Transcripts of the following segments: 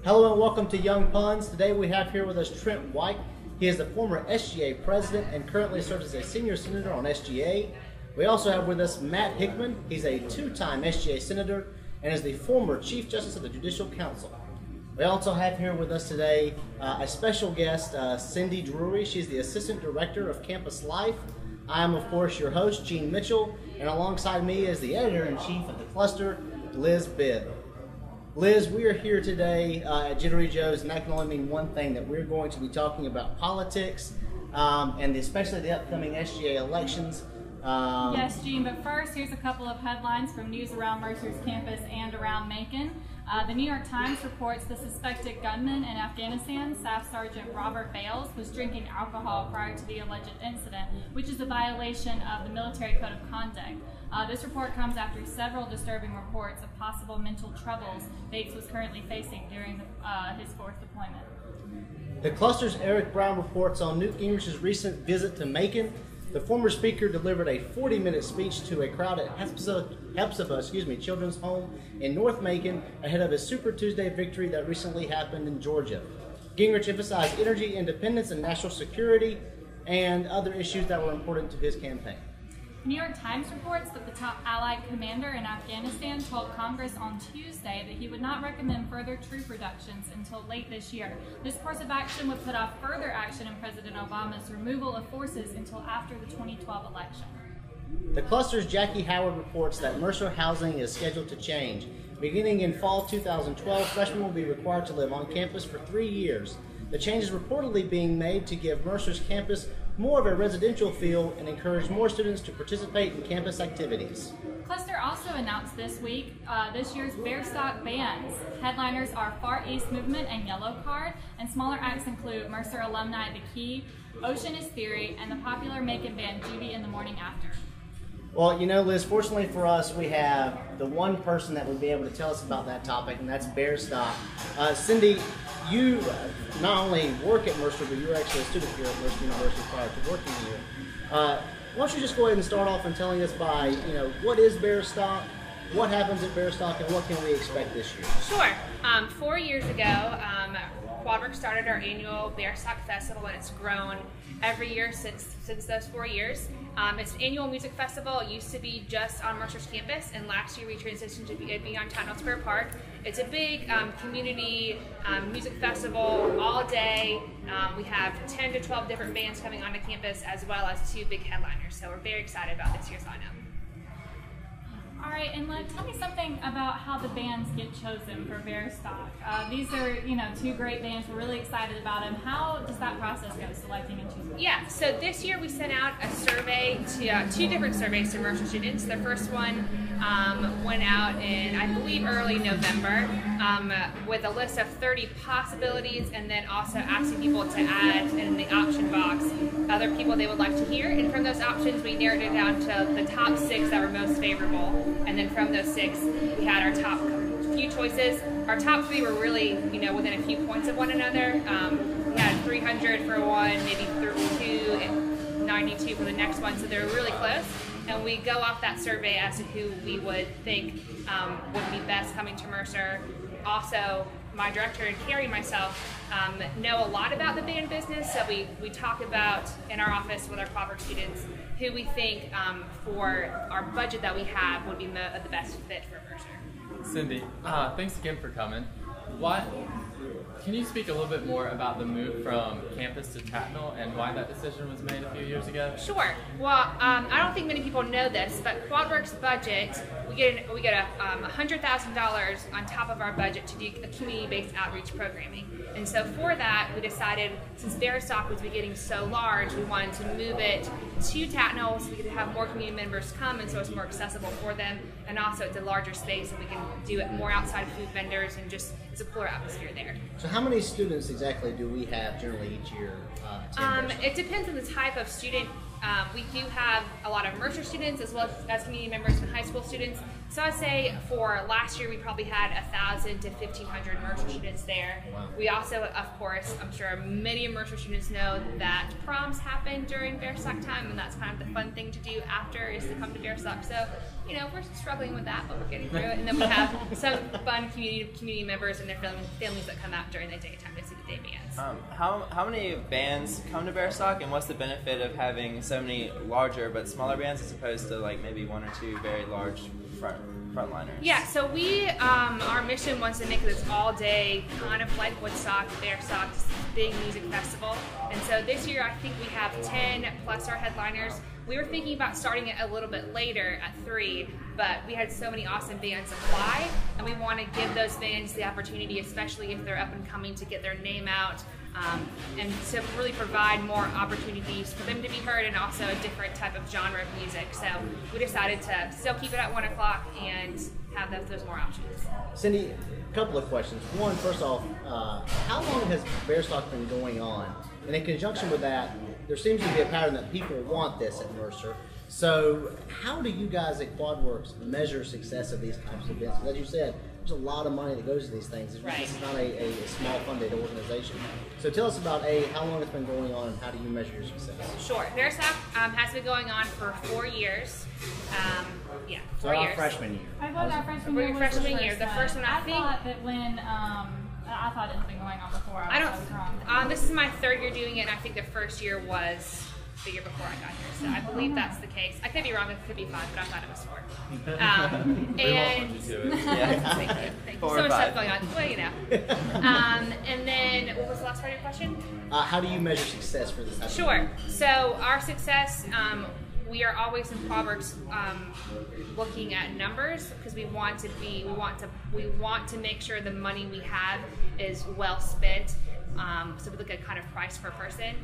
Hello and welcome to Young Puns. Today we have here with us Trent White. He is the former SGA president and currently serves as a senior senator on SGA. We also have with us Matt Hickman. He's a two-time SGA senator and is the former Chief Justice of the Judicial Council. We also have here with us today a special guest, Cindy Drury. She's the Assistant Director of Campus Life. I am, of course, your host, Gene Mitchell, and alongside me is the Editor-in-Chief of the Cluster, Liz Bibb. Liz, we are here today at Jittery Joe's, and that can only mean one thing, that we're going to be talking about politics, and especially the upcoming SGA elections. Yes, Gene, but first, here's a couple of headlines from news around Mercer's campus and around Macon. The New York Times reports the suspected gunman in Afghanistan, Staff Sergeant Robert Bales, was drinking alcohol prior to the alleged incident, which is a violation of the Military Code of Conduct. This report comes after several disturbing reports of possible mental troubles Bates was currently facing during his fourth deployment. The Cluster's Eric Brown reports on Newt Gingrich's recent visit to Macon. The former speaker delivered a 40-minute speech to a crowd at Hephzibah Children's Home in North Macon ahead of his Super Tuesday victory that recently happened in Georgia. Gingrich emphasized energy independence and national security and other issues that were important to his campaign. The New York Times reports that the top Allied commander in Afghanistan told Congress on Tuesday that he would not recommend further troop reductions until late this year. This course of action would put off further action in President Obama's removal of forces until after the 2012 election. The Cluster's Jackie Howard reports that Mercer housing is scheduled to change. Beginning in fall 2012, freshmen will be required to live on campus for 3 years. The change is reportedly being made to give Mercer's campus more of a residential feel and encourage more students to participate in campus activities. Cluster also announced this week this year's Bearstock bands. Headliners are Far East Movement and Yellow Card, and smaller acts include Mercer alumni The Key, Ocean is Theory, and the popular Macon band Judy and the Morning After. Well, you know, Liz, fortunately for us, we have the one person that would be able to tell us about that topic, and that's Bearstock. Cindy, you not only work at Mercer, but you're actually a student here at Mercer University prior to working here. Why don't you just go ahead and start off and telling us by, what is Bearstock, what happens at Bearstock, and what can we expect this year? Sure. 4 years ago, Quadworks started our annual Bearstock Festival, and it's grown every year since those 4 years. It's an annual music festival. It used to be just on Mercer's campus, and last year we transitioned to be on Town Square Park. It's a big community music festival all day. We have 10 to 12 different bands coming onto campus, as well as 2 big headliners. So we're very excited about this year's lineup. All right, and tell me something about how the bands get chosen for Bearstock. These are, 2 great bands. We're really excited about them. How does that process go, selecting and choosing? Yeah, so this year we sent out a survey to 2 different surveys to Mercer students. The first one went out in, I believe, early November with a list of 30 possibilities, and then also asking people to add in the option box other people they would like to hear. And from those options, we narrowed it down to the top 6 that were most favorable. And then from those 6, we had our top few choices. Our top 3 were really, within a few points of one another. We had 300 for one, maybe 32 and 92 for the next one, so they were really close. And we go off that survey as to who we would think would be best coming to Mercer. Also, my director and Carrie and myself know a lot about the band business, so we talk about in our office with our Quadworks students who we think for our budget that we have would be the best fit for Mercer. Cindy, thanks again for coming. Can you speak a little bit more about the move from campus to Tatnall and why that decision was made a few years ago? Sure. Well, I don't think many people know this, but Quadworks budget, we get $100,000 on top of our budget to do a community-based outreach programming. And so for that, we decided, since Bearstock was getting so large, we wanted to move it to Tatnall so we could have more community members come, and so it's more accessible for them. And also it's a larger space, and we can do it more outside of food vendors, and just it's a cooler atmosphere there. So how many students exactly do we have generally each year? It depends on the type of student We do have a lot of Mercer students as well as community members and high school students. So I'd say for last year we probably had 1,000 to 1,500 Mercer students there. Wow. We also, of course, I'm sure many Mercer students know that proms happen during Bear Sock time, and that's kind of the fun thing to do after is to come to Bear Sock. So, you know, we're struggling with that, but we're getting through it. And then we have some fun community members and their families that come out during the daytime to see the day bands. How many bands come to Bear Sock, and what's the benefit of having so many larger but smaller bands as opposed to like maybe one or two very large frontliners? Yeah, so we, our mission was to make this all day, kind of like Woodstock, Bear Sock, big music festival. And so this year I think we have 10 plus our headliners. We were thinking about starting it a little bit later at 3, but we had so many awesome bands apply, and we want to give those bands the opportunity, especially if they're up and coming, to get their name out, and to really provide more opportunities for them to be heard, and also a different type of genre of music. So we decided to still keep it at 1 o'clock and have those more options. Cindy, a couple of questions. One, first off, how long has Bear Sock been going on? And in conjunction with that, there seems to be a pattern that people want this at Mercer. So how do you guys at QuadWorks measure success of these types of events? Because as you said, there's a lot of money that goes to these things. Right. This is not a small funded organization. So tell us about how long it's been going on and how do you measure your success? Sure. Bear Sock has been going on for 4 years. Yeah, 4 years. Our freshman year. I thought our freshman We're year was freshman the year. first The one. first one, I think- thought that when, I thought it had been going on before. I was wrong. don't. This is my 3rd year doing it, and I think the first year was the year before I got here. So I believe that's the case. I could be wrong. It could be 5, but I thought it was 4. We won't And hold you to it. Yeah. thank you. Thank you. 4 So or much 5. stuff going on. Well, you know. And then what was the last part of your question? How do you measure success for this type of Sure. event? So our success, we are always in QuadWorks looking at numbers because we want to make sure the money we have is well spent. So we look at kind of price per person.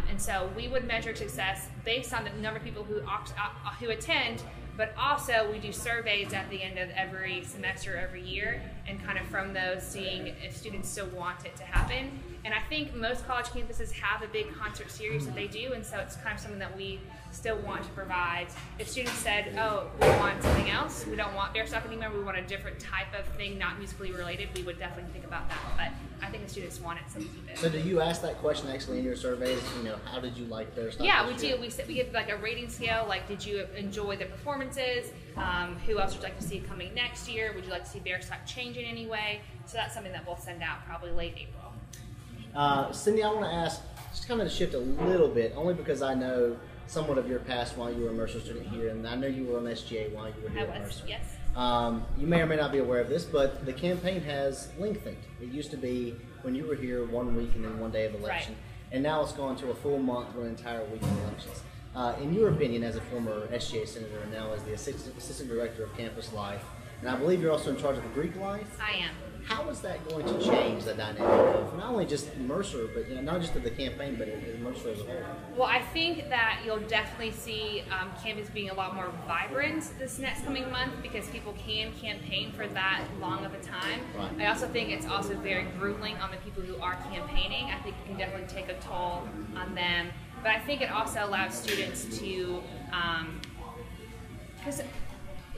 And so we would measure success based on the number of people who attend, but also we do surveys at the end of every semester, every year, and kind of from those seeing if students still want it to happen. And I think most college campuses have a big concert series that they do, and so it's kind of something that we still want to provide. If students said, oh, we want something else, we don't want Bear Sock anymore, we want a different type of thing, not musically related, we would definitely think about that. But I think the students want it, so we keep it. So do you ask that question actually in your surveys? You know, how did you like Bear Sock? Yeah, this we year? do. We give like a rating scale, like did you enjoy the performances? Who else would you like to see coming next year? Would you like to see Bear Sock change in any way? So that's something that we'll send out probably late April. Cindy, I want to ask, just kind of to shift a little bit, only because I know somewhat of your past while you were a Mercer student here, and I know you were on SGA while you were here I at was, Mercer. yes. You may or may not be aware of this, but the campaign has lengthened. It used to be when you were here 1 week and then 1 day of election, Right. and now it's gone to a full month or an entire week of elections. In your opinion, as a former SGA senator and now as the assistant director of campus life, and I believe you're also in charge of the Greek life, I am. how is that going to change the dynamic of not only just Mercer, but not just of the campaign, but Mercer as a whole? Well, I think that you'll definitely see campus being a lot more vibrant this next coming month because people can campaign for that long of a time. Right. I also think it's also very grueling on the people who are campaigning. I think it can definitely take a toll on them. But I think it also allows students to, because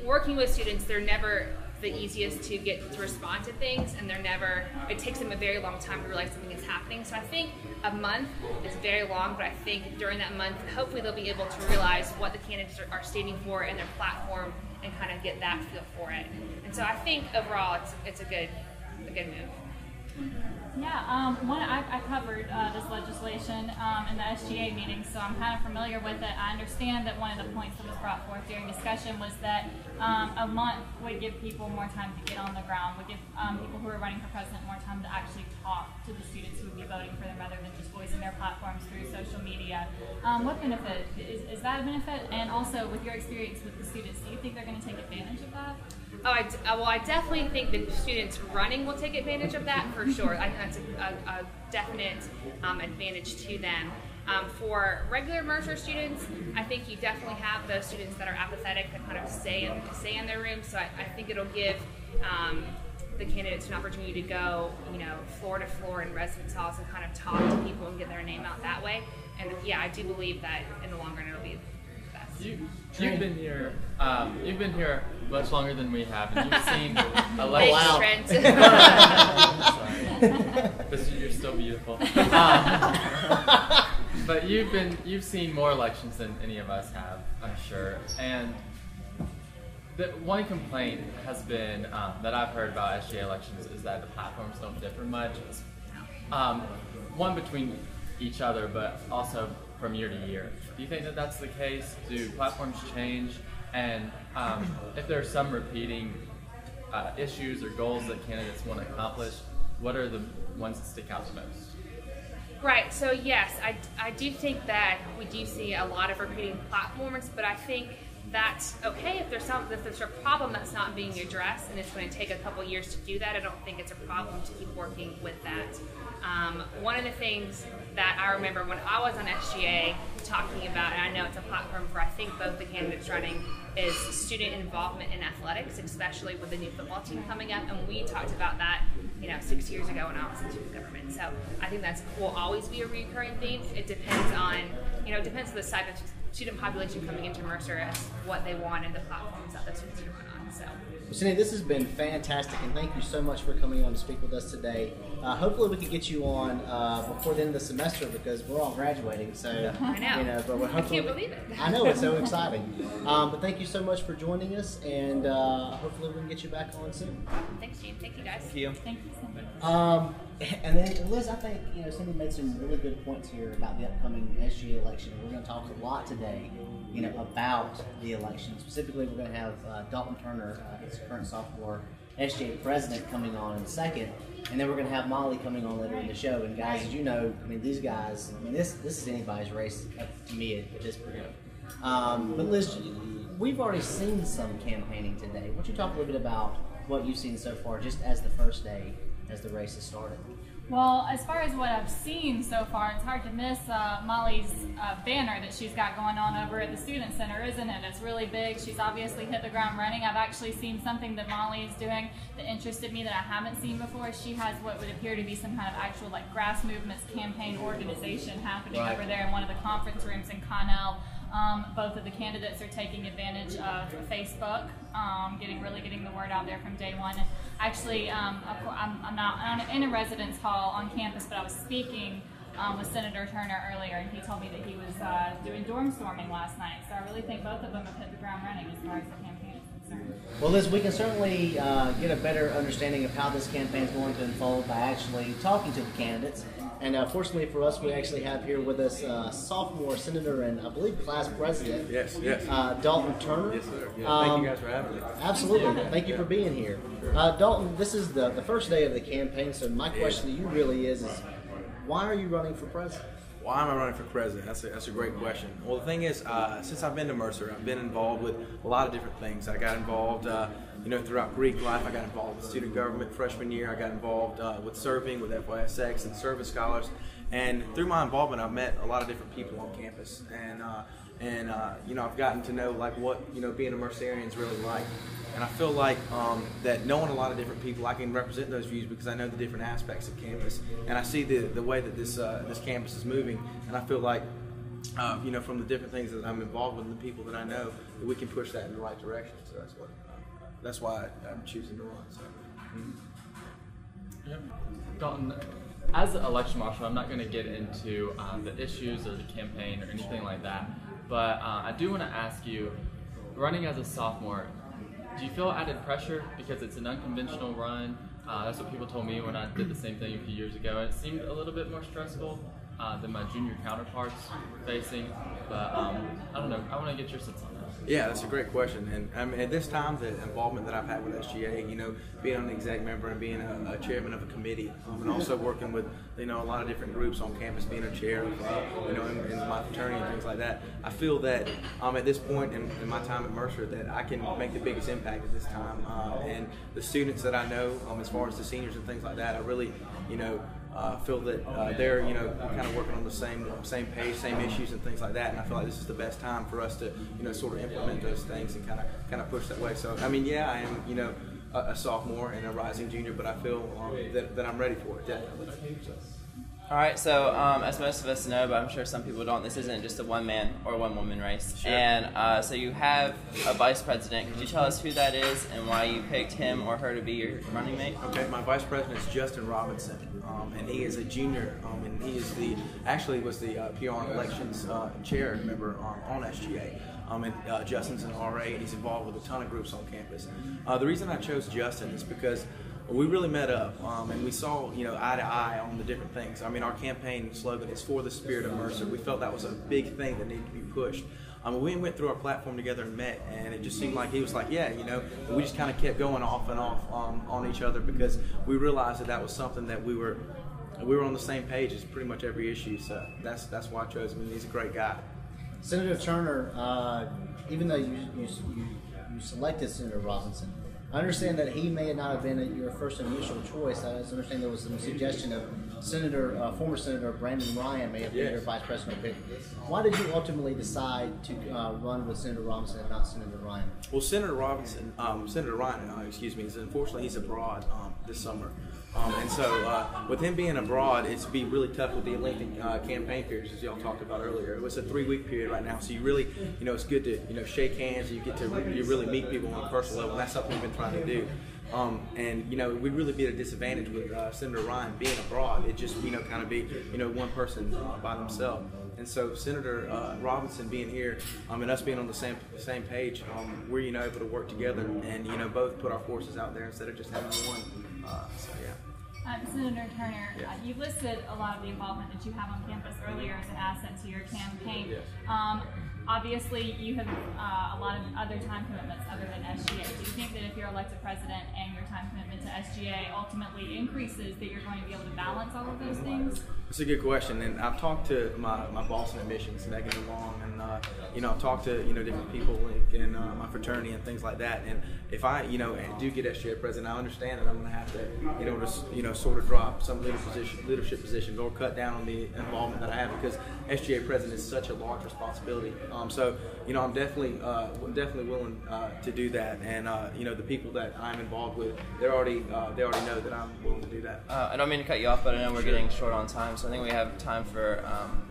working with students, they're never the easiest to get to respond to things, and it takes them a very long time to realize something is happening. So I think a month is very long, but I think during that month, hopefully they'll be able to realize what the candidates are standing for and their platform and kind of get that feel for it. And so I think overall it's a good move. Yeah, I covered this legislation in the SGA meeting, so I'm kind of familiar with it. I understand that one of the points that was brought forth during discussion was that a month would give people more time to get on the ground, would give people who are running for president more time to actually talk to the students who would be voting for them rather than just voicing their platforms through social media. What benefit? Is that a benefit? And also, with your experience with the students, do you think they're going to take advantage of that? I definitely think the students running will take advantage of that for sure. I think that's a definite advantage to them. For regular Mercer students, I think you definitely have those students that are apathetic that kind of stay in their room. So I think it'll give the candidates an opportunity to go, floor to floor in residence halls and kind of talk to people and get their name out that way. And yeah, I do believe that in the long run it'll be the best. You've been here. You've been here much longer than we have, and you've seen a lot. Wow. But you're still beautiful. But you've seen more elections than any of us have, I'm sure. And the one complaint has been that I've heard about SGA elections is that the platforms don't differ much. One between each other, but also from year to year. Do you think that that's the case? Do platforms change? And if there are some repeating issues or goals that candidates want to accomplish, what are the ones that stick out the most? Right, so yes, I do think that we do see a lot of repeating platforms, but I think that's okay if there's a problem that's not being addressed and it's going to take a couple years to do that. I don't think it's a problem to keep working with that. One of the things that I remember when I was on SGA talking about, and I know it's a platform for I think both the candidates running, is student involvement in athletics, especially with the new football team coming up, and we talked about that 6 years ago when I was in student government. So I think that will always be a recurring theme. It depends on, depends on the type of student population coming into Mercer as what they want and the platforms that the students can run on. So. Well, Cindy, this has been fantastic, and thank you so much for coming on to speak with us today. Hopefully, we can get you on before the end of the semester because we're all graduating. So I know. But we're I can't believe it. I know, it's so exciting. But thank you so much for joining us, and hopefully, we can get you back on soon. Thanks, Gene. Thank you, guys. Thank you. Thank you so much. And then, Liz, I think Cindy made some really good points here about the upcoming SGA election. We're going to talk a lot today, about the election. Specifically, we're going to have Dalton Turner, his current sophomore SGA president, coming on in a second, and then we're going to have Molly coming on later in the show. And guys, as you know, these guys, this is anybody's race to me at this point. But Liz, we've already seen some campaigning today. Why don't you talk a little bit about what you've seen so far, just as the first day, as the race has started? Well, as far as what I've seen so far, it's hard to miss Molly's banner that she's got going on over at the Student Center, isn't it? It's really big. She's obviously hit the ground running. I've actually seen something that Molly is doing that interested me that I haven't seen before. She has what would appear to be some kind of actual grass movements campaign organization happening over there in one of the conference rooms in Connell. Both of the candidates are taking advantage of Facebook, getting the word out there from day one. Actually, I'm not in a residence hall on campus, but I was speaking with Senator Turner earlier, and he told me that he was doing dorm storming last night. So I really think both of them have hit the ground running as far as the campaign is concerned. Well, Liz, we can certainly get a better understanding of how this campaign is going to unfold by actually talking to the candidates. And fortunately for us, we actually have here with us sophomore senator and I believe class president, Dalton Turner. Yes, sir. Yeah, thank you guys for having me. Absolutely. Thank you for being here. Dalton, this is the first day of the campaign, so my question to you really is why are you running for president? Why am I running for president? That's a great question. Well, the thing is, since I've been to Mercer, I've been involved with a lot of different things. I got involved, throughout Greek life. I got involved with student government freshman year. I got involved with serving with FYSX and service scholars. And through my involvement, I've met a lot of different people on campus. And I've gotten to know what being a Mercerian is really like. And I feel like that knowing a lot of different people, I can represent those views because I know the different aspects of campus, and I see the way that this campus is moving, and I feel like from the different things that I'm involved with and the people that I know, that we can push that in the right direction. So that's why I'm choosing to run. So. Yep. Dalton, as an election marshal, I'm not going to get into the issues or the campaign or anything like that, but I do want to ask you, running as a sophomore, do you feel added pressure because it's an unconventional run? That's what people told me when I did the same thing a few years ago. It seemed a little bit more stressful than my junior counterparts facing, but I don't know. I want to get your sense on that. Yeah, that's a great question. And I mean, at this time, the involvement that I've had with SGA, being an exec member and being a chairman of a committee, and also working with, a lot of different groups on campus, being a chair of, in my fraternity and things like that, I feel that at this point in my time at Mercer that I can make the biggest impact at this time. And the students that I know, as far as the seniors and things like that, I really, feel that they're kind of working on the same page, same issues and things like that, and I feel like this is the best time for us to sort of implement those things and kind of push that way. So I mean, yeah, I am a sophomore and a rising junior, but I feel that I'm ready for it, definitely. All right, so as most of us know, but I'm sure some people don't, this isn't just a one-man or one-woman race. Sure. And so you have a vice president. Could you tell us who that is and why you picked him or her to be your running mate? Okay, my vice president is Justin Robinson, and he is a junior, and he is actually was the PR and elections chair member on SGA. And Justin's an RA, and he's involved with a ton of groups on campus. The reason I chose Justin is because we really met up, and we saw, eye to eye on the different things. I mean, our campaign slogan is "For the Spirit of Mercer." We felt that was a big thing that needed to be pushed. We went through our platform together and met, and it just seemed like he was like, yeah, we just kind of kept going off and off on each other because we realized that was something that we were on the same page as pretty much every issue. So that's why I chose him, and he's a great guy. Senator Turner, even though you selected Senator Robinson, I understand that he may not have been your first initial choice. I understand there was some suggestion of former Senator Brandon Ryan may have been your vice president pick. Why did you ultimately decide to run with Senator Robinson and not Senator Ryan? Well, Senator Ryan, unfortunately he's abroad this summer. And so with him being abroad, it's be really tough with the lengthy campaign periods, as y'all talked about earlier. It was a 3-week period right now, so you really, it's good to shake hands. You get to really meet people on a personal level. And that's something we've been trying to do. And we'd really be at a disadvantage with Senator Ryan being abroad. It just kind of be one person by themselves. And so Senator Robinson being here and us being on the same page, we're able to work together and both put our forces out there instead of just having one. So yeah. Senator Turner, you listed a lot of the involvement that you have on campus earlier as an asset to your campaign. Yes. Obviously, you have a lot of other time commitments other than SGA. Do you think that if you're elected president and your time commitment to SGA ultimately increases, that you're going to be able to balance all of those things? It's a good question, and I've talked to my boss in admissions, Megan Long, and I've talked to different people in my fraternity and things like that. And if I do get SGA president, I understand that I'm going to have to sort of drop some leadership positions or cut down on the involvement that I have because SGA president is such a large responsibility. So I'm definitely willing to do that, and the people that I'm involved with, they already know that I'm willing to do that. I don't mean to cut you off, but I know we're getting short on time, so I think we have time for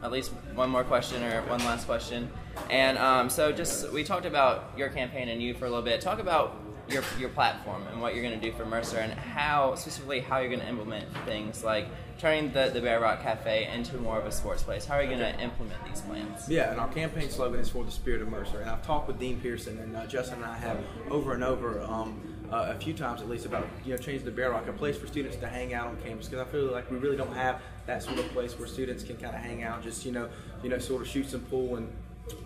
at least one more question or one last question. And so we talked about your campaign and you for a little bit. Talk about your platform and what you're going to do for Mercer and specifically how you're going to implement things like turning the Bear Rock Cafe into more of a sports place. How are you going to implement these plans? Yeah, and our campaign slogan is "For the Spirit of Mercer." And I've talked with Dean Pearson, and Justin and I have over and over a few times at least about changing the Bear Rock, a place for students to hang out on campus, because I feel like we really don't have that sort of place where students can kind of hang out, just sort of shoot some pool and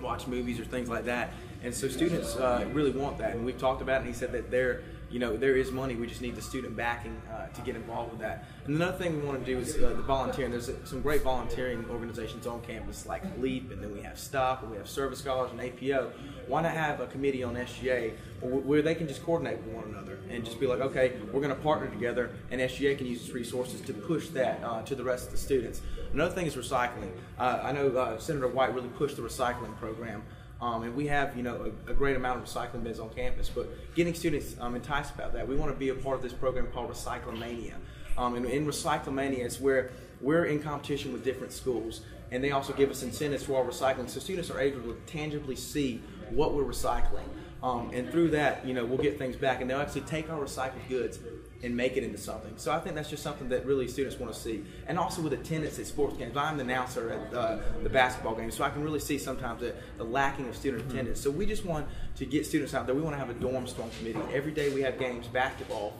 watch movies or things like that. And so students really want that, and we've talked about it, and he said that there is money, we just need the student backing to get involved with that. And another thing we want to do is the volunteering. There's some great volunteering organizations on campus like LEAP, and then we have STOP, and we have Service Scholars and APO. Why not have a committee on SGA where they can just coordinate with one another and just be like, okay, we're going to partner together, and SGA can use its resources to push that to the rest of the students. Another thing is recycling. I know Senator White really pushed the recycling program. And we have, a great amount of recycling bins on campus, but getting students enticed about that. We want to be a part of this program called Recyclomania. And in Recyclomania, it's where we're in competition with different schools, and they also give us incentives for our recycling, so students are able to tangibly see what we're recycling. And through that, we'll get things back, and they'll actually take our recycled goods and make it into something. So I think that's just something that really students want to see. And also with attendance at sports games. I'm the announcer at the basketball games, so I can really see sometimes the lacking of student attendance. So we just want to get students out there. We want to have a dorm storm committee. Every day we have games, basketball,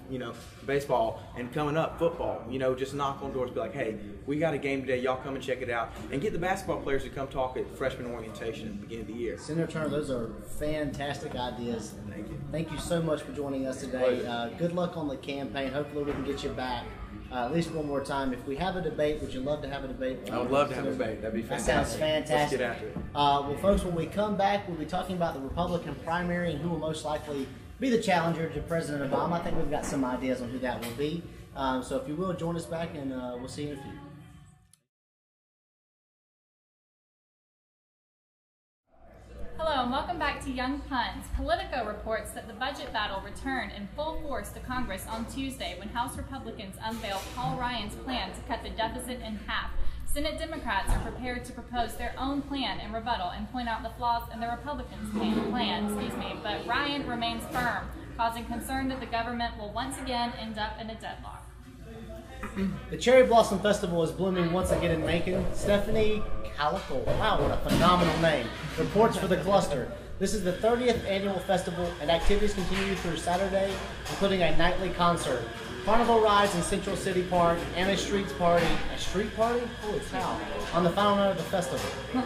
baseball, and coming up, football. Just knock on doors, be like, hey, we got a game today, y'all come and check it out. And get the basketball players to come talk at freshman orientation at the beginning of the year. Senator Turner, those are fantastic ideas. Thank you so much for joining us today. Good luck on the campaign. Hopefully we can get you back at least one more time. If we have a debate, would you love to have a debate? I would love to have a debate. That'd be fantastic. That sounds fantastic. Let's get after it. Well, folks, when we come back, we'll be talking about the Republican primary and who will most likely be the challenger to President Obama. I think we've got some ideas on who that will be. So if you will, join us back, and we'll see you in a few. Hello Hello and welcome back to Young Puns. Politico reports that the budget battle returned in full force to Congress on Tuesday when House Republicans unveiled Paul Ryan's plan to cut the deficit in half. Senate Democrats are prepared to propose their own plan in rebuttal and point out the flaws in the Republicans' plan, but Ryan remains firm, causing concern that the government will once again end up in a deadlock. The Cherry Blossom Festival is blooming once again in Macon. Stephanie Calico, wow, what a phenomenal name, reports for the cluster. This is the 30th annual festival, and activities continue through Saturday, including a nightly concert, carnival rides in Central City Park, and a street party. A street party? Holy cow! On the final night of the festival.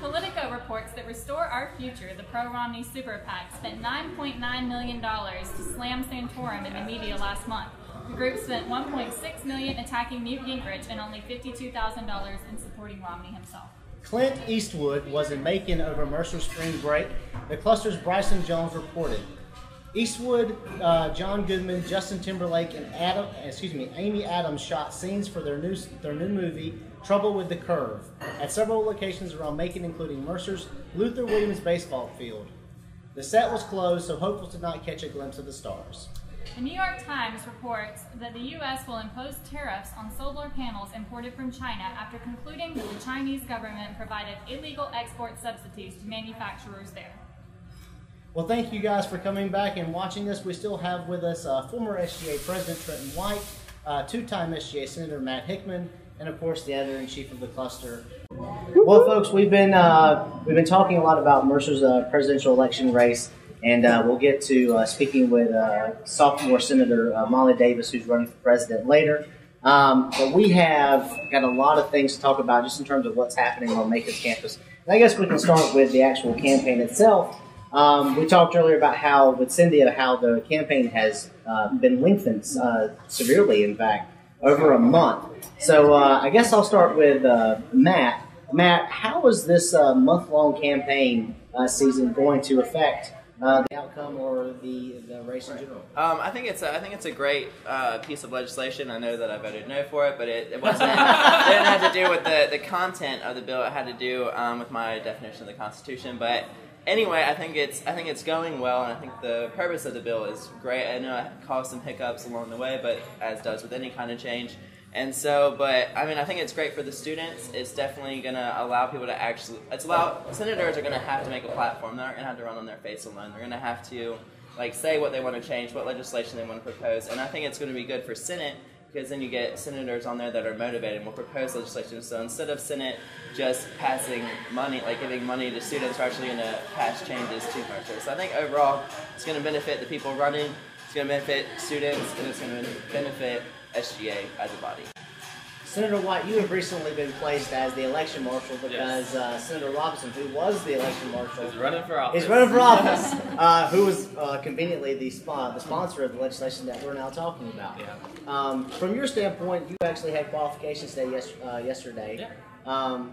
Politico reports that Restore Our Future, the pro-Romney super PAC, spent $9.9 million to slam Santorum in the media last month. The group spent $1.6 million attacking Newt Gingrich and only $52,000 in supporting Romney himself. Clint Eastwood was in Macon over Mercer's spring break. The cluster's Bryson Jones reported. Eastwood, John Goodman, Justin Timberlake, and Amy Adams shot scenes for their new movie, Trouble with the Curve, at several locations around Macon, including Mercer's Luther Williams baseball field. The set was closed, so hopefuls did not catch a glimpse of the stars. The New York Times reports that the U.S. will impose tariffs on solar panels imported from China after concluding that the Chinese government provided illegal export subsidies to manufacturers there. Well, thank you guys for coming back and watching us. We still have with us former SGA President Trenton White, two-time SGA Senator Matt Hickman, and of course the editor-in-chief of the cluster. Well, folks, we've been talking a lot about Mercer's presidential election race. And we'll get to speaking with sophomore Senator Molly Davis, who's running for president later. But we have got a lot of things to talk about just in terms of what's happening on Macon's campus. And I guess we can start with the actual campaign itself. We talked earlier about how the campaign has been lengthened severely, in fact, over a month. So I guess I'll start with Matt. Matt, how is this month-long campaign season going to affect the outcome or the race in general? I think it's a great piece of legislation. I know that I voted no for it, but it wasn't. It didn't have to do with the content of the bill. It had to do with my definition of the Constitution. But anyway, I think it's going well, and I think the purpose of the bill is great. I know it caused some hiccups along the way, but as does with any kind of change. And so, but I mean, I think it's great for the students. It's definitely going to allow people to senators are going to have to make a platform. They're not going to have to run on their face alone. They're going to have to say what they want to change, what legislation they want to propose. And I think it's going to be good for Senate because then you get senators on there that are motivated and will propose legislation. So instead of Senate just passing money, giving money to students, we're actually going to pass changes to Mercer. So I think overall, it's going to benefit the people running. It's going to benefit students, and it's going to benefit SGA as a body. Senator White, you have recently been placed as the election marshal because Senator Robinson, who was the election marshal, is running for office. Who was conveniently the sponsor of the legislation that we're now talking about. Yeah. From your standpoint, you actually had qualifications day yesterday. Yeah.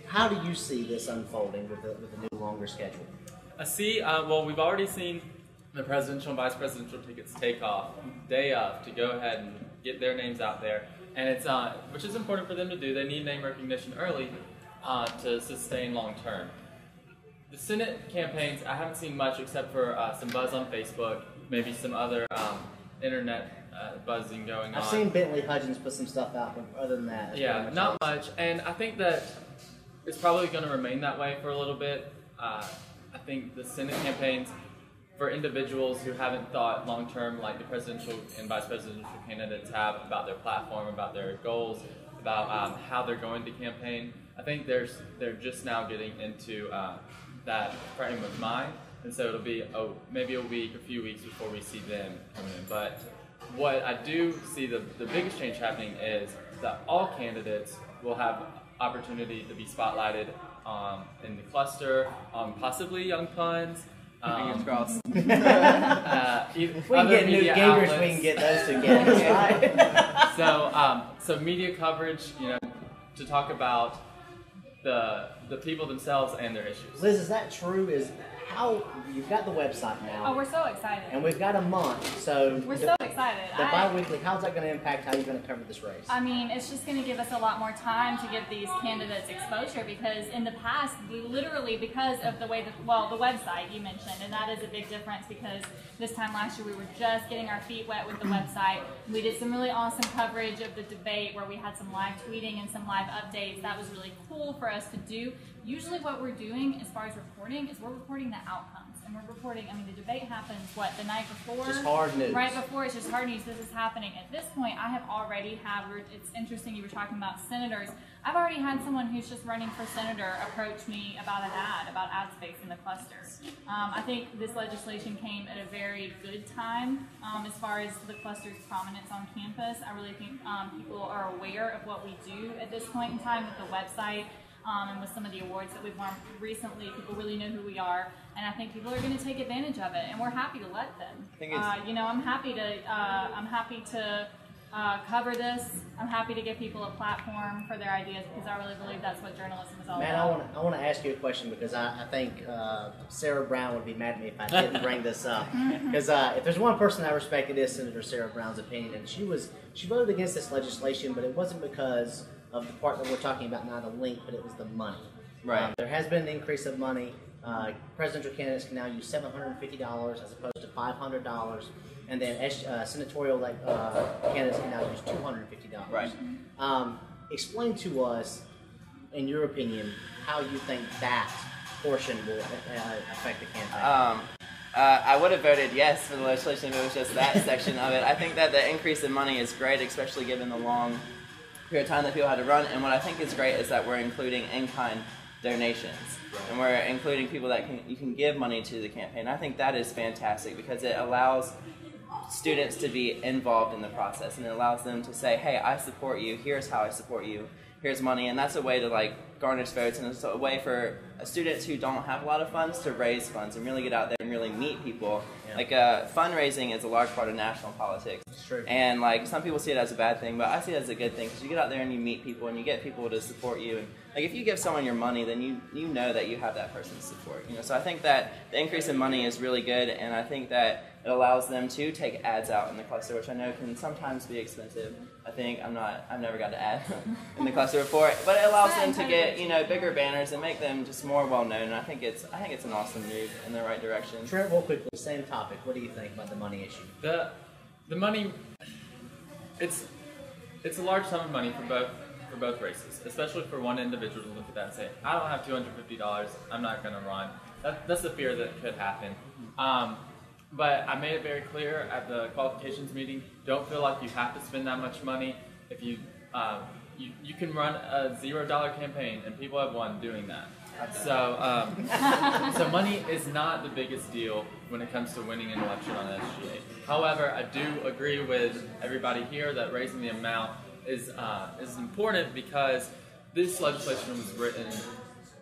How do you see this unfolding with the new longer schedule? I see. Well, we've already seen the presidential and vice presidential tickets take off day of to go ahead and get their names out there. And it's which is important for them to do. They need name recognition early to sustain long term. The Senate campaigns, I haven't seen much except for some buzz on Facebook, maybe some other internet buzzing going on. I've seen Bentley Hudgens put some stuff out, but other than that, yeah, not much. And I think that it's probably going to remain that way for a little bit. I think the Senate campaigns, for individuals who haven't thought long-term like the presidential and vice presidential candidates have about their platform, about their goals, about how they're going to campaign, I think they're just now getting into that frame of mind, and so it'll be maybe a week, a few weeks before we see them coming in. But what I do see the biggest change happening is that all candidates will have opportunity to be spotlighted in the cluster, possibly Young Puns. Fingers crossed. We can get Newt Gingrich, we can get those two guys, right? So media coverage, to talk about the people themselves and their issues. Liz, is that true? Is how you've got the website now? Oh, we're so excited. And we've got a month, so we're so excited. excited. The bi-weekly, how's that going to impact how you're going to cover this race? I mean, it's just going to give us a lot more time to give these candidates exposure, because in the past, we literally, because of the way that, well, the website you mentioned, and that is a big difference, because this time last year we were just getting our feet wet with the website. We did some really awesome coverage of the debate where we had some live tweeting and some live updates. That was really cool for us to do. Usually what we're doing as far as reporting is we're reporting the outcomes, and we're reporting, I mean, the debate happens, what, the night before? Just hard news. Right before, it's just hard news. This is happening. At this point, I have already had, it's interesting you were talking about senators. I've already had someone who's just running for senator approach me about an ad, about ad space in the cluster. I think this legislation came at a very good time as far as the cluster's prominence on campus. I really think people are aware of what we do at this point in time with the website. And with some of the awards that we've won recently, people really know who we are, and I think people are going to take advantage of it, and we're happy to let them. You know, I'm happy to cover this. I'm happy to give people a platform for their ideas, because I really believe that's what journalism is all about. I want to ask you a question, because I think Sarah Brown would be mad at me if I didn't bring this up. Because if there's one person I respect, it is Senator Sarah Brown's opinion, and she voted against this legislation, but it wasn't because of the part that we're talking about now, the link, but it was the money. Right. There has been an increase of money. Presidential candidates can now use $750 as opposed to $500, and then senatorial candidates can now use $250. Right. Explain to us, in your opinion, how you think that portion will affect the campaign. I would have voted yes for the legislation if it was just that section of it. I think that the increase in money is great, especially given the long period of time that people had to run. And what I think is great is that we're including in-kind donations. Right. And we're including people that you can give money to the campaign. I think that is fantastic, because it allows students to be involved in the process, and it allows them to say, hey, I support you, here's how I support you, here's money. And that's a way to garnish votes, and it's a way for students who don't have a lot of funds to raise funds and really get out there and really meet people. Yeah. Fundraising is a large part of national politics. It's true. And some people see it as a bad thing, but I see it as a good thing, because you get out there and you meet people and you get people to support you. And if you give someone your money, then you know that you have that person's support. So I think that the increase in money is really good, and I think that it allows them to take ads out in the cluster, which I know can sometimes be expensive. I've never got an ad in the cluster before, but it allows them to get bigger banners and make them just more well known. And I think it's an awesome move in the right direction. Trent, real quickly, same topic. What do you think about the money issue? The money, it's a large sum of money for both races, especially for one individual to look at that and say, I don't have $250, I'm not going to run. That's the fear that could happen. But I made it very clear at the qualifications meeting, don't feel like you have to spend that much money. If you can run a $0 campaign, and people have won doing that. So money is not the biggest deal when it comes to winning an election on SGA. However, I do agree with everybody here that raising the amount is important, because this legislation was written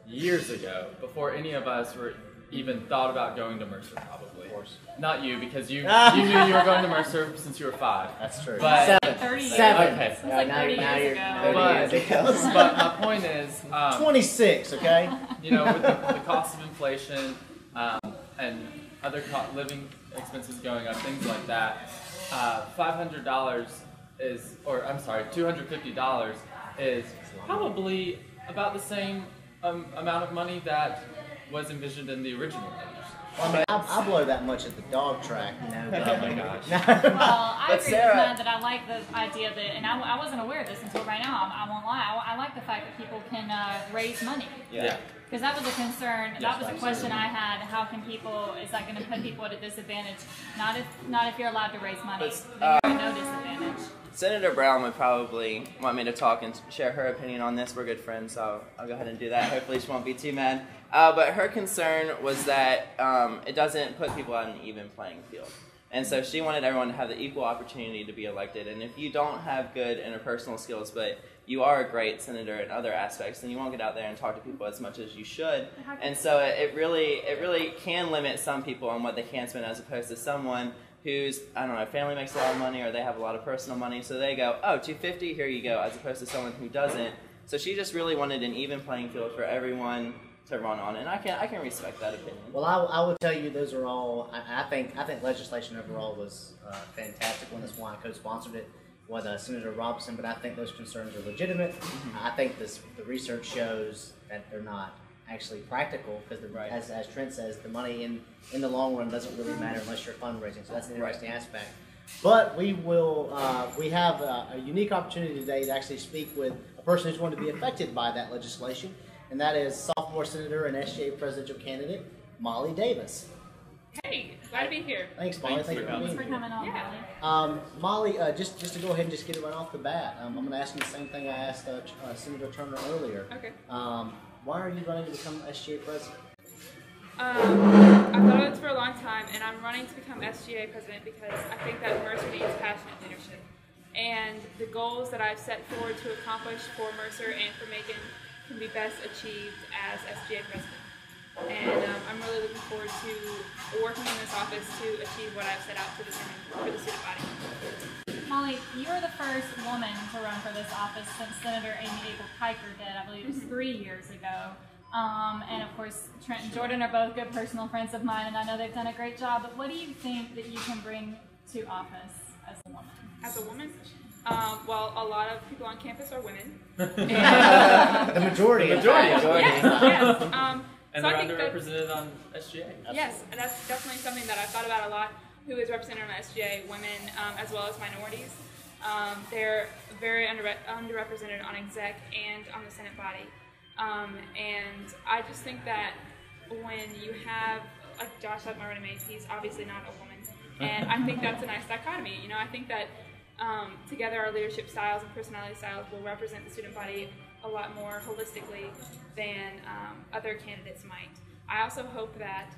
years ago, before any of us were even thought about going to Mercer, probably. Of course. Not you, because you knew you were going to Mercer since you were 5. That's true. But 30 years. Okay. It's like 30 years ago. But my point is... 26, okay? With the cost of inflation and other living expenses going up, things like that, $250 is probably about the same amount of money that was envisioned in the original legislation. Well, I mean, I blow that much at the dog track. Oh my gosh. Well, I agree with Matt that I like the idea that, and I wasn't aware of this until right now, I won't lie, I like the fact that people can raise money. Yeah. Because that was a concern, that was a question I had, how can people, is that going to put people at a disadvantage? Not if you're allowed to raise money, then you're at no disadvantage. Senator Brown would probably want me to talk and share her opinion on this. We're good friends, so I'll go ahead and do that. Hopefully she won't be too mad. But her concern was that it doesn't put people on an even playing field. And so she wanted everyone to have the equal opportunity to be elected. And if you don't have good interpersonal skills, but you are a great senator in other aspects, then you won't get out there and talk to people as much as you should. And so it really can limit some people on what they can spend, as opposed to someone whose, I don't know, family makes a lot of money, or they have a lot of personal money, so they go, oh, $250, here you go, as opposed to someone who doesn't. So she just really wanted an even playing field for everyone run on, and I can respect that opinion. Well, I will tell you, those are all. I think legislation overall was fantastic when this one co-sponsored it with Senator Robinson, but I think those concerns are legitimate. I think the research shows that they're not actually practical because, as Trent says, the money in the long run doesn't really matter unless you're fundraising. So that's an interesting aspect. But we have a unique opportunity today to actually speak with a person who's going to be affected by that legislation, and that is sophomore senator and SGA presidential candidate Molly Davis. Hey, glad to be here. Thanks, Molly. Thanks for coming on, Yeah. Molly. Molly, just to go ahead and just get it right off the bat, I'm going to ask you the same thing I asked Senator Turner earlier. Okay. Why are you running to become SGA president? I've thought about this for a long time, and I'm running to become SGA president because I think that Mercer needs passionate leadership. And the goals that I've set forward to accomplish for Mercer and for Macon can be best achieved as SGA president. And I'm really looking forward to working in this office to achieve what I've set out to determine for the student body. Molly, you're the first woman to run for this office since Senator Amy Abel Kiker did, I believe it was 3 years ago. And of course, Trent and Jordan are both good personal friends of mine, and I know they've done a great job. But what do you think that you can bring to office as a woman? As a woman? Well, a lot of people on campus are women. The majority. Yes. And So they're I think underrepresented on SGA. Yes, and that's definitely something that I've thought about a lot. Who is represented on SGA? Women, as well as minorities. They're very underrepresented on exec and on the Senate body. And I just think that when you have, like Josh, like my running mate, he's obviously not a woman. And I think that's a nice dichotomy. You know, I think that together our leadership styles and personality styles will represent the student body a lot more holistically than other candidates might. I also hope that,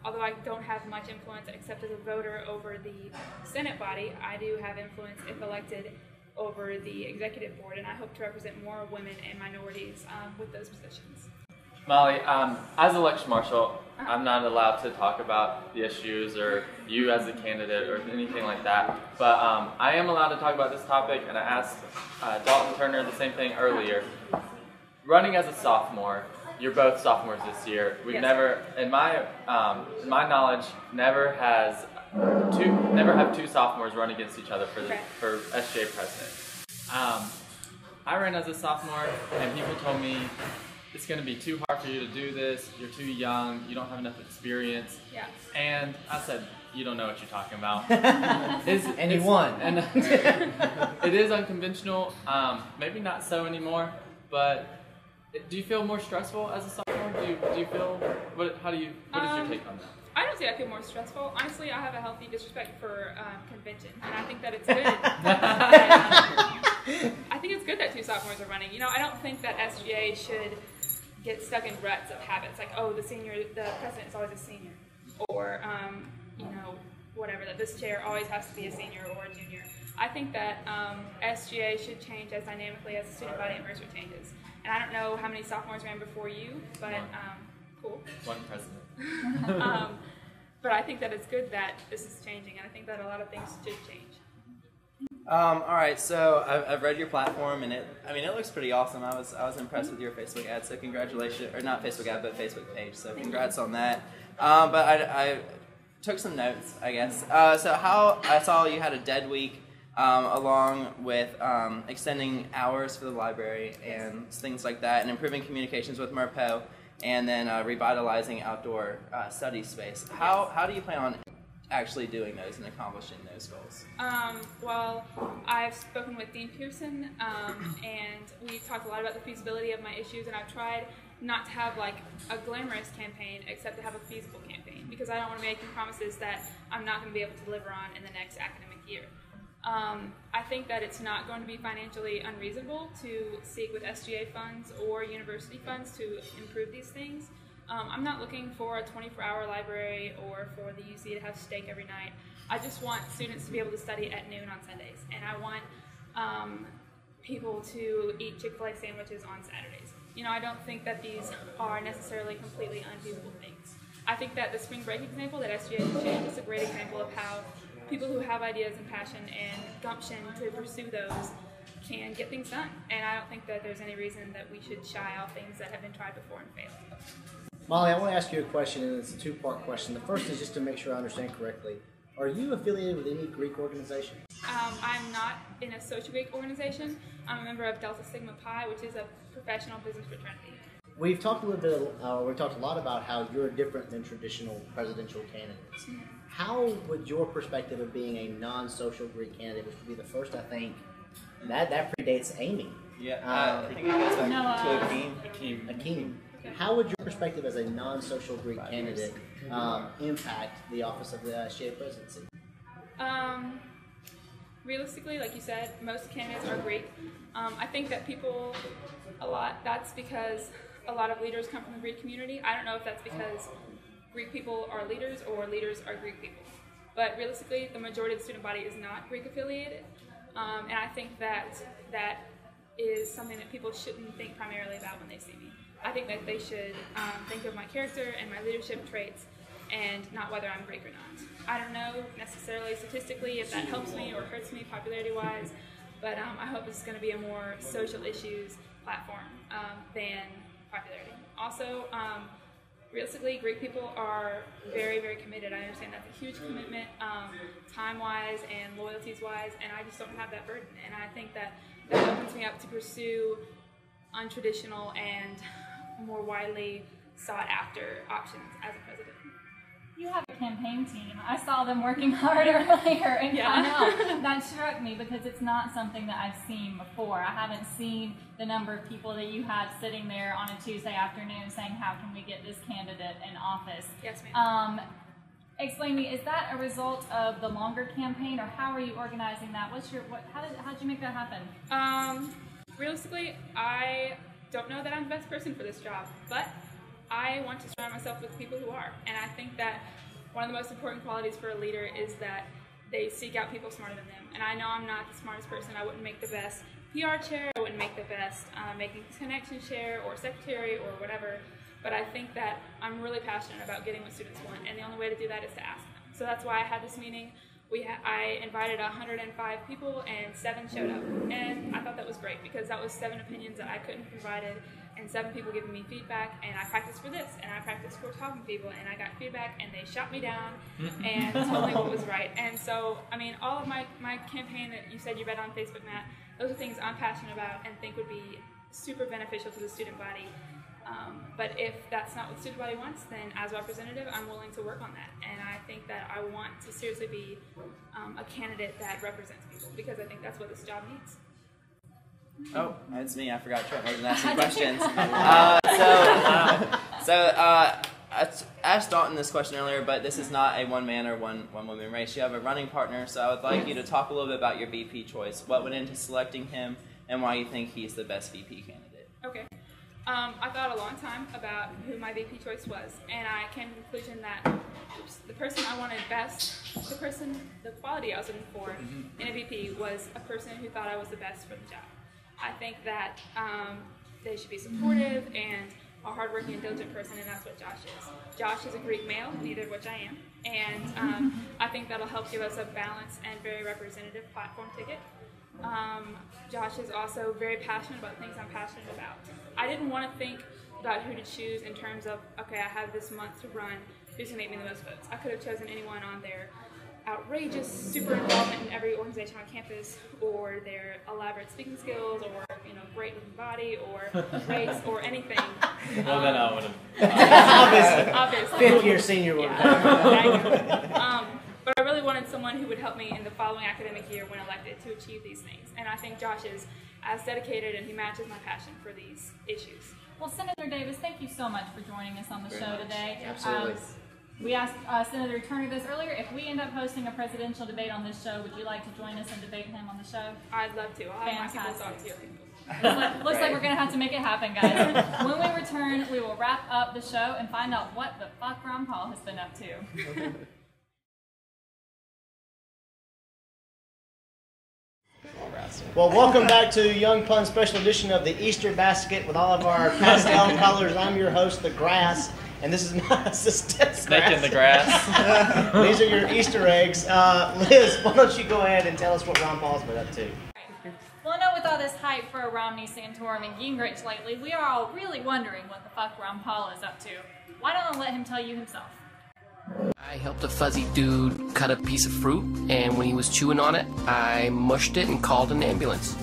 although I don't have much influence except as a voter over the Senate body, I do have influence if elected over the executive board, and I hope to represent more women and minorities with those positions. Molly, as election marshal, I'm not allowed to talk about the issues or you as a candidate or anything like that, but I am allowed to talk about this topic, and I asked Dalton Turner the same thing earlier. Running as a sophomore, you're both sophomores this year. We've never, in my knowledge, never have two sophomores run against each other for SGA president. I ran as a sophomore, and people told me it's going to be too hard for you to do this. You're too young. You don't have enough experience. Yeah. And I said, you don't know what you're talking about. And you won. And it is unconventional. Maybe not so anymore. But do you feel more stressful as a sophomore? Do you feel what is your take on that? I don't say I feel more stressful. Honestly, I have a healthy disrespect for convention, and I think that it's good. I think it's good that two sophomores are running. You know, I don't think that SGA should get stuck in ruts of habits, like, oh, the president is always a senior, or whatever, that this chair always has to be a senior or a junior. I think that SGA should change as dynamically as the student body at Mercer changes. And I don't know how many sophomores ran before you, but cool. One president. But I think that it's good that this is changing, and I think that a lot of things should change. All right, so I've read your platform, and it looks pretty awesome. I was impressed with your Facebook ad, so congratulations, or not Facebook ad, but Facebook page. So congrats on that. But I took some notes, I guess. So I saw you had a dead week, along with extending hours for the library and things like that, and improving communications with Merpo, and then revitalizing outdoor study space. How do you plan on actually doing those and accomplishing those goals? Well, I've spoken with Dean Pearson, and we've talked a lot about the feasibility of my issues, and I've tried not to have like a glamorous campaign, except to have a feasible campaign, because I don't want to make any promises that I'm not going to be able to deliver on in the next academic year. I think that it's not going to be financially unreasonable to seek with SGA funds or university funds to improve these things. I'm not looking for a 24-hour library or for the UC to have steak every night. I just want students to be able to study at noon on Sundays, and I want people to eat Chick-fil-A sandwiches on Saturdays. You know, I don't think that these are necessarily completely unfeasible things. I think that the spring break example that SGA shared is a great example of how people who have ideas and passion and gumption to pursue those and get things done. And I don't think that there's any reason that we should shy off things that have been tried before and failed. Molly, I want to ask you a question, and it's a two-part question. The first is just to make sure I understand correctly. Are you affiliated with any Greek organization? I'm not in a social Greek organization. I'm a member of Delta Sigma Pi, which is a professional business fraternity. We've talked a little bit. We've talked a lot about how you're different than traditional presidential candidates. Mm-hmm. How would your perspective of being a non-social Greek candidate, which would be the first, I think, that predates Amy. Yeah, I think it goes back to Akeem. How would your perspective as a non-social Greek candidate impact the office of the SGA presidency? Realistically, like you said, most candidates are Greek. I think that that's because a lot of leaders come from the Greek community. I don't know if that's because Greek people are leaders or leaders are Greek people. But realistically, the majority of the student body is not Greek affiliated. And I think that is something that people shouldn't think primarily about when they see me. I think that they should think of my character and my leadership traits and not whether I'm Greek or not. I don't know necessarily statistically if that helps me or hurts me popularity-wise, but I hope it's going to be a more social issues platform than popularity. Also, realistically, Greek people are very, very committed. I understand that's a huge commitment time-wise and loyalties-wise, and I just don't have that burden. And I think that opens me up to pursue untraditional and more widely sought-after options as a president. You have a campaign team. I saw them working hard earlier, and I know that struck me because it's not something that I've seen before. I haven't seen the number of people that you had sitting there on a Tuesday afternoon saying, "How can we get this candidate in office?" Yes, ma'am. Explain to me, is that a result of the longer campaign, or how are you organizing that? How did you make that happen? Realistically, I don't know that I'm the best person for this job, but I want to surround myself with people who are. And I think that one of the most important qualities for a leader is that they seek out people smarter than them. And I know I'm not the smartest person. I wouldn't make the best PR chair. I wouldn't make the best making connections chair or secretary or whatever. But I think that I'm really passionate about getting what students want. And the only way to do that is to ask them. So that's why I had this meeting. I invited 105 people and 7 showed up. And I thought that was great because that was 7 opinions that I couldn't have provided and 7 people giving me feedback, and I practiced for this, and I practiced for talking to people, and I got feedback, and they shot me down and told me what was right. And so, I mean, all of my campaign that you said you read on Facebook, Matt, those are things I'm passionate about and think would be super beneficial to the student body. But if that's not what the student body wants, then as a representative, I'm willing to work on that. And I think that I want to seriously be a candidate that represents people because I think that's what this job needs. Oh, it's me. I forgot Trent wasn't asking questions. I asked Dalton this question earlier, but this is not a one-man or one-woman race. You have a running partner, so I would like you to talk a little bit about your VP choice. What went into selecting him, and why you think he's the best VP candidate? Okay. I thought a long time about who my VP choice was, and I came to the conclusion that the person I wanted best, the quality I was looking for in a VP was a person who thought I was the best for the job. I think that they should be supportive and a hardworking and diligent person, and that's what Josh is. Josh is a Greek male, neither of which I am, and I think that'll help give us a balanced and very representative platform ticket. Josh is also very passionate about things I'm passionate about. I didn't want to think about who to choose in terms of, okay, I have this month to run, who's going to make me the most votes. I could have chosen anyone on their outrageous, super involvement in every organization on campus, or their elaborate speaking skills, or great looking body, or race, or anything. Well, then I would have. Obviously. 5th year senior would have. But I really wanted someone who would help me in the following academic year when elected to achieve these things. And I think Josh is as dedicated and he matches my passion for these issues. Well, Senator Davis, thank you so much for joining us on the show today. Absolutely. We asked Senator Turner this earlier. If we end up hosting a presidential debate on this show, would you like to join us and debate him on the show? I'd love to. I'll have my people talk to you. Looks like we're going to have to make it happen, guys. When we return, we will wrap up the show and find out what the fuck Ron Paul has been up to. Well, welcome back to YoungPuns special edition of the Easter basket with all of our pastel colors. I'm your host, The Grass, and this is my assistant. Snake in the grass. These are your Easter eggs. Liz, why don't you go ahead and tell us what Ron Paul's been up to? Well, I know with all this hype for Romney, Santorum, and Gingrich lately, we are all really wondering what the fuck Ron Paul is up to. Why don't I let him tell you himself? I helped a fuzzy dude cut a piece of fruit, and when he was chewing on it, I mushed it and called an ambulance.